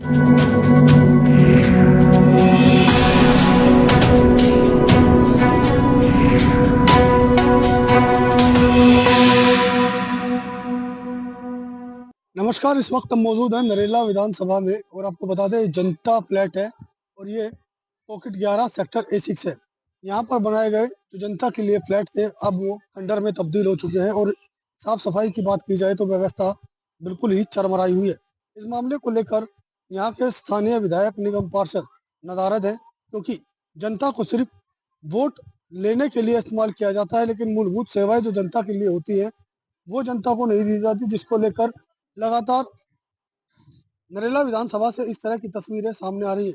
नमस्कार, इस वक्त हम मौजूद हैं नरेला विधानसभा में और आपको बता दें जनता फ्लैट है और ये पॉकेट 11 सेक्टर A6 है। यहाँ पर बनाए गए जो जनता के लिए फ्लैट थे अब वो खंडर में तब्दील हो चुके हैं और साफ सफाई की बात की जाए तो व्यवस्था बिल्कुल ही चरमराई हुई है। इस मामले को लेकर यहाँ के स्थानीय विधायक निगम पार्षद नदारद हैं क्योंकि जनता को सिर्फ वोट लेने के लिए इस्तेमाल किया जाता है, लेकिन मूलभूत सेवाएं जो जनता के लिए होती है वो जनता को नहीं दी जाती, जिसको लेकर लगातार नरेला विधानसभा से इस तरह की तस्वीरें सामने आ रही है।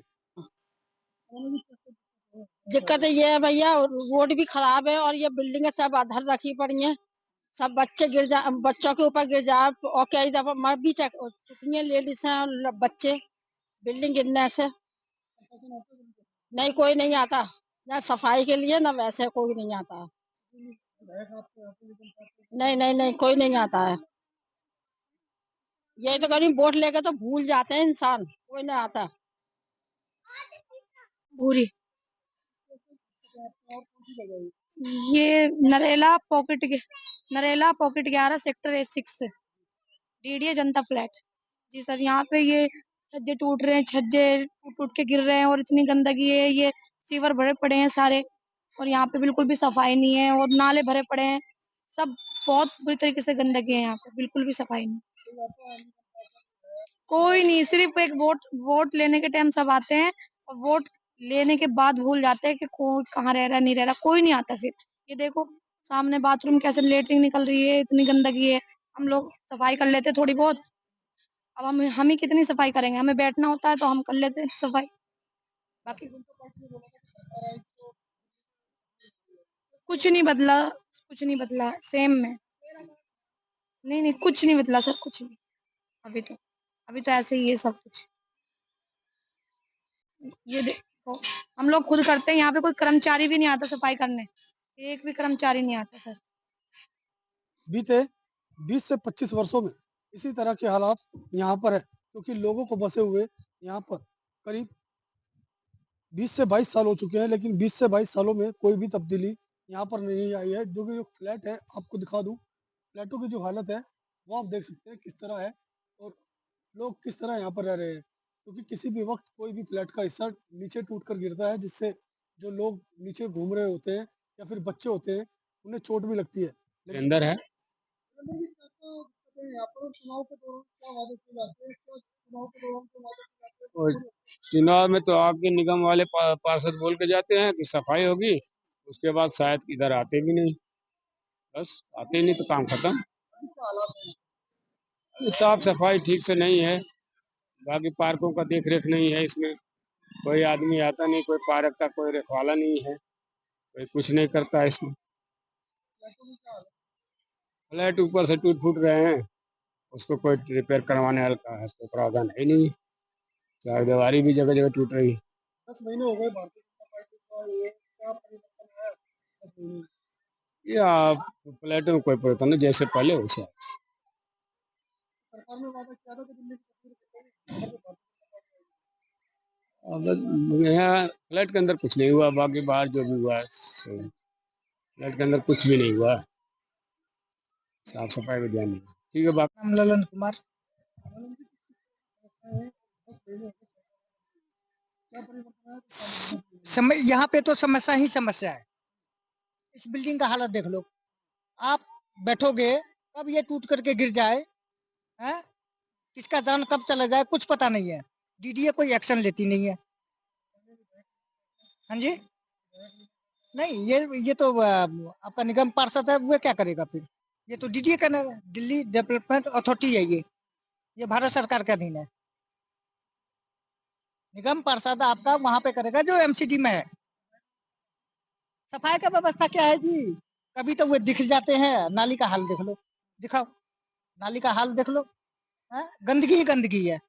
दिक्कत ये है भैया, रोड भी खराब है और ये बिल्डिंगें सब अधर रखी पड़ी हैं। सब बच्चों के ऊपर गिर जा और कई दफा मर भी चुकी हैं लेडीज हैं और बच्चे बिल्डिंग गिरने से। नहीं, कोई नहीं आता, ना सफाई के लिए ना वैसे कोई नहीं आता। नहीं नहीं नहीं, कोई नहीं आता है। ये तो कहीं वोट लेके तो भूल जाते हैं इंसान, कोई नहीं आता। पूरी ये Narela pocket 11 sector A6 DDA जनता फ्लैट। जी सर, यहाँ पे ये छज्जे टूट रहे हैं, छज्जे टूट टूट के गिर रहे हैं और इतनी गंदगी है। ये सीवर भरे पड़े हैं सारे और यहाँ पे बिल्कुल भी सफाई नहीं है और नाले भरे पड़े हैं सब। बहुत बुरी तरीके से गंदगी है यहाँ पे, बिल्कुल भी सफाई नहीं। कोई नहीं, सिर्फ एक वोट लेने के टाइम सब आते हैं और वोट लेने के बाद भूल जाते हैं कि कौन कहाँ रह रहा है, नहीं रह रहा, कोई नहीं आता फिर। ये देखो सामने बाथरूम कैसे लेटरिन निकल रही है, इतनी गंदगी है। हम लोग सफाई कर लेते थोड़ी बहुत, अब हम ही कितनी सफाई करेंगे, हमें बैठना होता है तो हम कर लेते हैं सफाई। बाकी कुछ नहीं बदला, कुछ नहीं बदला, सेम में। नहीं नहीं, कुछ नहीं बदला सर, कुछ नहीं। अभी तो ऐसे ही है सब कुछ। ये देखो हम लोग खुद करते हैं, यहाँ पे कोई कर्मचारी भी नहीं आता सफाई करने, एक भी कर्मचारी नहीं आता सर। बीते 20 से 25 वर्षों में इसी तरह के हालात यहाँ पर है क्योंकि लोगों को बसे हुए यहाँ पर करीब 20 से 22 साल हो चुके हैं, लेकिन 20 से 22 सालों में कोई भी तब्दीली यहाँ पर नहीं आई है। जो फ्लैट है आपको दिखा दूं, फ्लैटों की जो हालत है वो आप देख सकते हैं किस तरह है और लोग किस तरह यहाँ पर रह रहे हैं, क्योंकि किसी भी वक्त कोई भी फ्लैट का हिस्सा नीचे टूट कर गिरता है जिससे जो लोग नीचे घूम रहे होते हैं या फिर बच्चे होते हैं उन्हें चोट भी लगती है। लेकिन अंदर है। और चुनाव में तो आपके निगम वाले पार्षद बोल के जाते हैं कि सफाई होगी, उसके बाद शायद इधर आते भी नहीं, बस आते ही नहीं तो काम खत्म। साफ सफाई ठीक से नहीं है, बाकी पार्कों का देख रेख नहीं है, इसमें कोई आदमी आता नहीं, कोई पार्क का कोई रखवाला नहीं है, कोई कुछ नहीं करता है इसमें। फ्लैट ऊपर से टूट फूट रहे हैं, उसको कोई रिपेयर करवाने वाला का है तो प्रावधान है ही नहीं। चार दीवारी भी जगह जगह टूट रही है। 10 महीने हो गए भारतीय जनता पार्टी का, ये क्या परिवर्तन आया 10 महीने में? ये आप फ्लैट में कोई परिवर्तन नहीं, जैसे पहले वैसे है। सरकार ने वादा किया था कि दिल्ली की तस्वीर बदलेगी, भारतीय जनता पार्टी अब यहाँ फ्लैट के अंदर कुछ नहीं हुआ, बाकी बाहर जो भी हुआ है तो फ्लैट के अंदर कुछ भी नहीं हुआ, साफ सफाई का ध्यान नहीं। ठीक है, बाकी नाम ललन कुमार। क्या परिवर्तन आया? समय यहाँ पे तो समस्या ही समस्या है। इस बिल्डिंग का हालत देख लो, आप बैठोगे कब ये टूट करके गिर जाए, हैं? किसका जान कब चला जाए कुछ पता नहीं है। डीडीए कोई एक्शन लेती नहीं है। हाँ जी, नहीं ये तो आपका निगम पार्षद है, वो क्या करेगा फिर? ये तो डीडीए का दिल्ली डेवलपमेंट अथॉरिटी है, ये भारत सरकार के अधीन है। निगम पार्षद आपका वहां पे करेगा जो एमसीडी में है। सफाई का व्यवस्था क्या है जी? कभी तो वो दिख जाते हैं, नाली का हाल देख लो, दिखाओ नाली का हाल देख लो, हैं? गंदगी ही गंदगी है।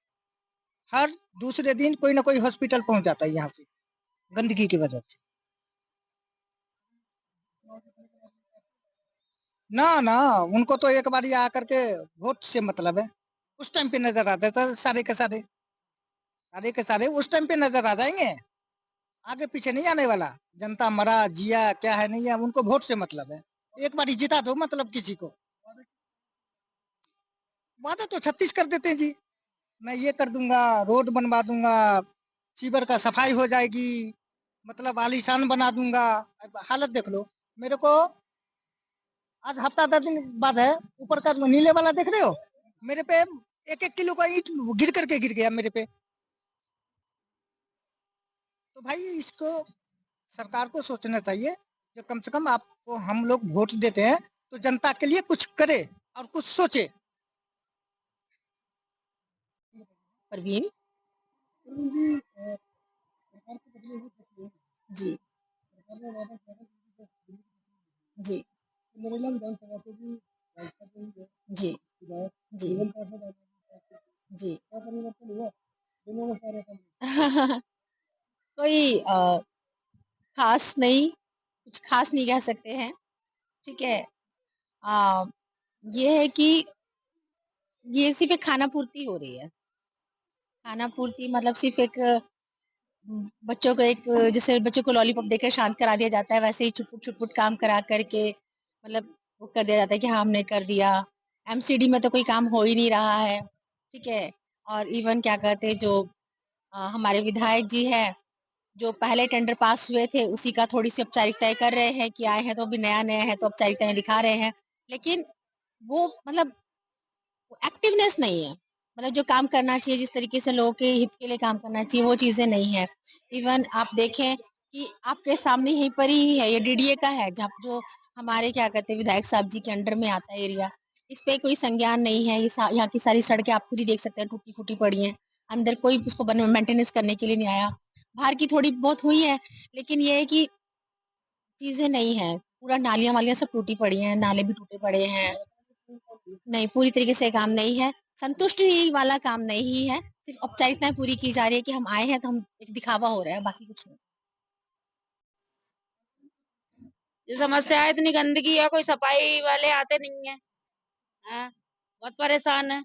हर दूसरे दिन कोई ना कोई हॉस्पिटल पहुंच जाता है यहाँ से गंदगी की वजह से। ना ना, उनको तो एक बार आकर के वोट से मतलब है, उस टाइम पे नजर आते थे सारे के सारे। सारे के सारे उस टाइम पे नजर आ जाएंगे, आगे पीछे नहीं आने वाला। जनता मरा जिया क्या है नहीं है उनको वोट से मतलब है, एक बार जिता दो मतलब किसी को। वादा तो 36 कर देते हैं जी, मैं ये कर दूंगा, रोड बनवा दूंगा, सीवर का सफाई हो जाएगी, मतलब आलीशान बना दूंगा। अब हालत देख लो मेरे को, आज हफ्ता 10 दिन बाद है, ऊपर का नीले वाला देख रहे हो, मेरे पे 1-1 किलो का ईंट गिर करके गिर गया मेरे पे। तो भाई इसको सरकार को सोचना चाहिए, जो कम से कम आपको हम लोग वोट देते हैं तो जनता के लिए कुछ करे और कुछ सोचे। परवीन जी जी जी जी जी कोई खास नहीं, कुछ खास नहीं कह सकते हैं, ठीक है। अ, ये है कि ये सिर्फ़ एक खाना पूर्ति हो रही है। खाना पूर्ति मतलब सिर्फ़ एक बच्चों को एक जैसे बच्चों को लॉलीपॉप देकर शांत करा दिया जाता है, वैसे ही छुट-पुट काम करा कर के मतलब वो कर दिया जाता है कि हाँ, हमने कर दिया। एमसीडी में तो कोई काम हो ही नहीं रहा है, ठीक है। और इवन क्या कहते हैं जो हमारे विधायक जी हैं, जो पहले टेंडर पास हुए थे, उसी का थोड़ी-सी औपचारिकताएँ कर रहे हैं कि आए हैं तो अभी नया-नया है तो औपचारिकताएँ दिखा रहे हैं। लेकिन वो मतलब एक्टिवनेस नहीं है। मतलब जो काम करना चाहिए, जिस तरीके से लोगों के हित के लिए काम करना चाहिए, वो चीज़ें नहीं है। इवन आप देखें कि आपके सामने यहीं पर ही है, ये डीडीए का है, जहाँ जो हमारे क्या कहते हैं विधायक साहब जी के अंडर में आता है एरिया। इस पे कोई संज्ञान नहीं है, ये यहाँ की सारी सड़कें आप खुद ही देख सकते हैं टूटी-फूटी पड़ी हैं। अंदर कोई उसको मेंटेनेंस करने के लिए नहीं आया। बाहर की थोड़ी बहुत हुई है, लेकिन ये है कि चीज़ें नहीं हैं। पूरा नालियाँ-वालियाँ सब टूटी पड़ी हैं, नाले भी टूटे पड़े हैं। नहीं, पूरी तरीके से काम नहीं है। संतुष्टि वाला काम नहीं है, सिर्फ़ औपचारिकताएँ पूरी की जा रही है कि हम आए हैं तो हम एक दिखावा हो रहा है, बाकी कुछ नहीं। ये समस्या है, इतनी गंदगी है, कोई सफाई वाले आते नहीं है, हैं? बहुत परेशान है।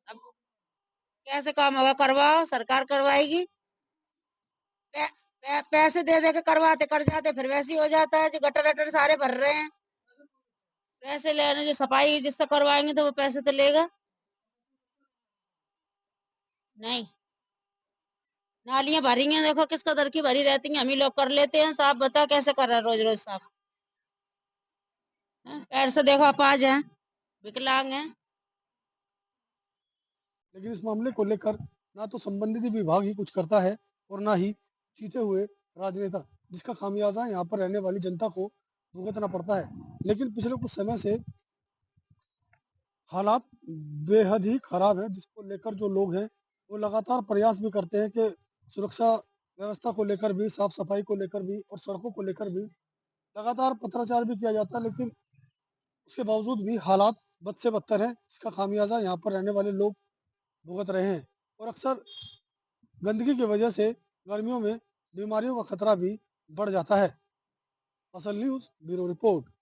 अब कैसे काम होगा? करवाओ, सरकार करवाएगी। पै, पैसे दे दे के करवाते कर जाते, फिर वैसे ही हो जाता है जो गटर वटर सारे भर रहे हैं। पैसे लेने जो सफाई जिससे करवाएंगे तो वो पैसे तो लेगा नहीं। नालियां भरी हैं, देखो किस कदर की भरी रहती हैं, हम ही लोग कर लेते हैं साफ। बता कैसे कर रहा है रोज रोज साफ? हैं? पैर से देखो अपाज है, विकलांग है। लेकिन इस मामले को लेकर ना तो संबंधित विभाग ही कुछ करता है और ना ही जीते हुए राजनेता, जिसका खामियाजा यहाँ पर रहने वाली जनता को भुगतना पड़ता है। लेकिन पिछले कुछ समय से हालात बेहद ही खराब है, जिसको लेकर जो लोग हैं वो लगातार प्रयास भी करते हैं कि सुरक्षा व्यवस्था को लेकर भी, साफ सफाई को लेकर भी और सड़कों को लेकर भी लगातार पत्राचार भी किया जाता है। लेकिन उसके बावजूद भी हालात बद से बदतर है, जिसका खामियाजा यहाँ पर रहने वाले लोग भुगत रहे हैं। और अक्सर गंदगी की वजह से गर्मियों में बीमारियों का खतरा भी बढ़ जाता है। फसल न्यूज़ ब्यूरो रिपोर्ट।